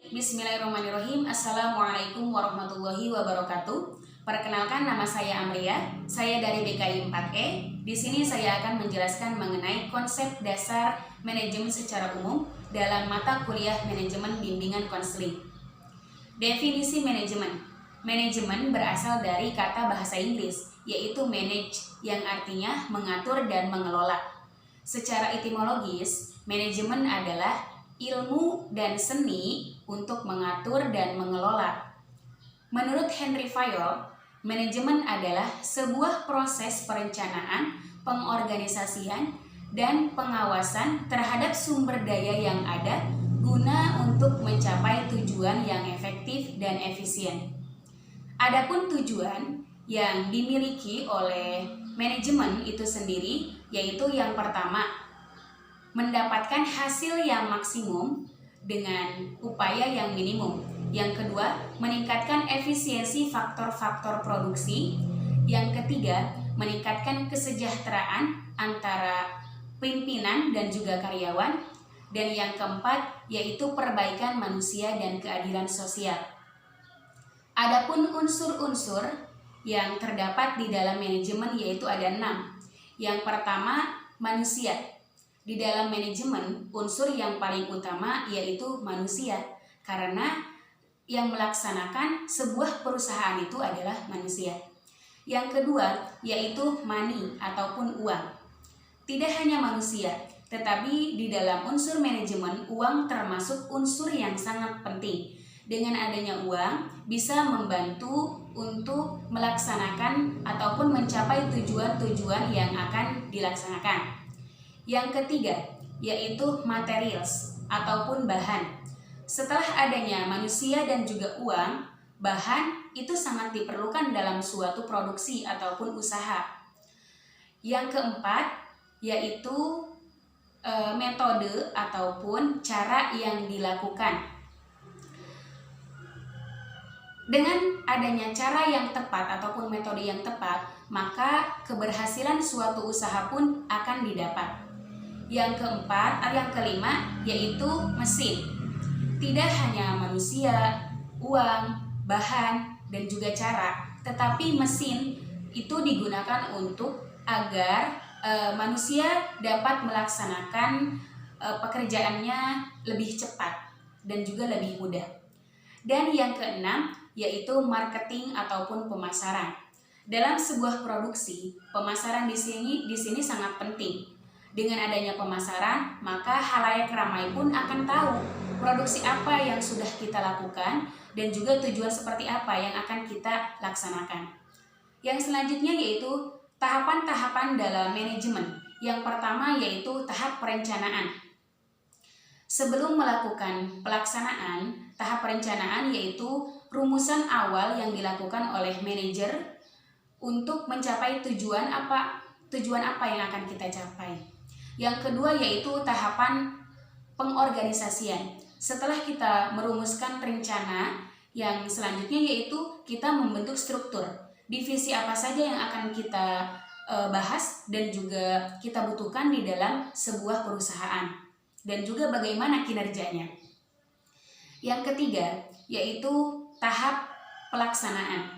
Bismillahirrahmanirrahim. Assalamualaikum warahmatullahi wabarakatuh. Perkenalkan, nama saya Amria. Saya dari BKI 4E. Di sini saya akan menjelaskan mengenai konsep dasar manajemen secara umum dalam mata kuliah manajemen bimbingan konseling. Definisi manajemen. Manajemen berasal dari kata bahasa Inggris, yaitu manage, yang artinya mengatur dan mengelola. Secara etimologis, manajemen adalah ilmu dan seni untuk mengatur dan mengelola. Menurut Henry Fayol, manajemen adalah sebuah proses perencanaan, pengorganisasian, dan pengawasan terhadap sumber daya yang ada guna untuk mencapai tujuan yang efektif dan efisien. Adapun tujuan yang dimiliki oleh manajemen itu sendiri, yaitu yang pertama, mendapatkan hasil yang maksimum dengan upaya yang minimum. Yang kedua, meningkatkan efisiensi faktor-faktor produksi. Yang ketiga, meningkatkan kesejahteraan antara pimpinan dan juga karyawan. Dan yang keempat, yaitu perbaikan manusia dan keadilan sosial. Adapun unsur-unsur yang terdapat di dalam manajemen yaitu ada 6. Yang pertama, manusia. Di dalam manajemen, unsur yang paling utama yaitu manusia, karena yang melaksanakan sebuah perusahaan itu adalah manusia. Yang kedua, yaitu money ataupun uang. Tidak hanya manusia, tetapi di dalam unsur manajemen, uang termasuk unsur yang sangat penting. Dengan adanya uang, bisa membantu untuk melaksanakan ataupun mencapai tujuan-tujuan yang akan dilaksanakan. Yang ketiga, yaitu materials ataupun bahan. Setelah adanya manusia dan juga uang, bahan itu sangat diperlukan dalam suatu produksi ataupun usaha. Yang keempat, yaitu metode ataupun cara yang dilakukan. Dengan adanya cara yang tepat ataupun metode yang tepat, maka keberhasilan suatu usaha pun akan didapat. Yang kelima, yaitu mesin. Tidak hanya manusia, uang, bahan, dan juga cara, tetapi mesin itu digunakan untuk agar manusia dapat melaksanakan pekerjaannya lebih cepat dan juga lebih mudah. Dan yang keenam, yaitu marketing ataupun pemasaran. Dalam sebuah produksi, pemasaran di sini sangat penting. Dengan adanya pemasaran, maka khalayak ramai pun akan tahu produksi apa yang sudah kita lakukan dan juga tujuan seperti apa yang akan kita laksanakan. Yang selanjutnya yaitu tahapan-tahapan dalam manajemen. Yang pertama yaitu tahap perencanaan. Sebelum melakukan pelaksanaan, tahap perencanaan yaitu rumusan awal yang dilakukan oleh manajer untuk mencapai tujuan apa yang akan kita capai. Yang kedua yaitu tahapan pengorganisasian. Setelah kita merumuskan rencana, yang selanjutnya yaitu kita membentuk struktur. Divisi apa saja yang akan kita bahas dan juga kita butuhkan di dalam sebuah perusahaan. Dan juga bagaimana kinerjanya. Yang ketiga yaitu tahap pelaksanaan.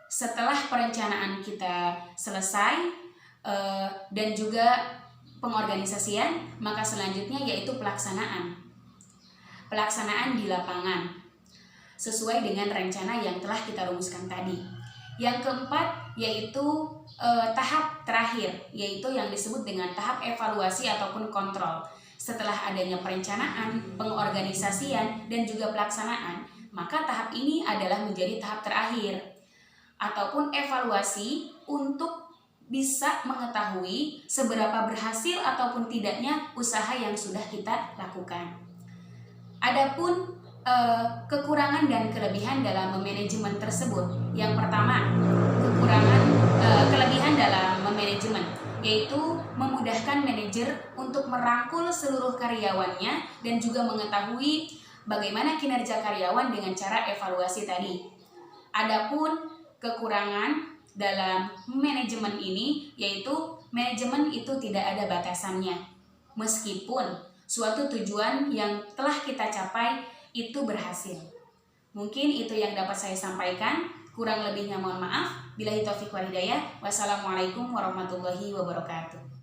Setelah perencanaan kita selesai dan juga pengorganisasian, maka selanjutnya yaitu pelaksanaan. Pelaksanaan di lapangan sesuai dengan rencana yang telah kita rumuskan tadi. Yang keempat yaitu tahap terakhir, yaitu yang disebut dengan tahap evaluasi ataupun kontrol. Setelah adanya perencanaan, pengorganisasian, dan juga pelaksanaan, maka tahap ini adalah menjadi tahap terakhir ataupun evaluasi untuk bisa mengetahui seberapa berhasil ataupun tidaknya usaha yang sudah kita lakukan. Adapun kekurangan dan kelebihan dalam manajemen tersebut. Yang pertama, kelebihan dalam manajemen yaitu memudahkan manajer untuk merangkul seluruh karyawannya dan juga mengetahui bagaimana kinerja karyawan dengan cara evaluasi tadi. Adapun kekurangan dalam manajemen ini yaitu manajemen itu tidak ada batasannya. Meskipun suatu tujuan yang telah kita capai itu berhasil. Mungkin itu yang dapat saya sampaikan. Kurang lebihnya mohon maaf. Billahi taufiq wal hidayah. Wassalamualaikum warahmatullahi wabarakatuh.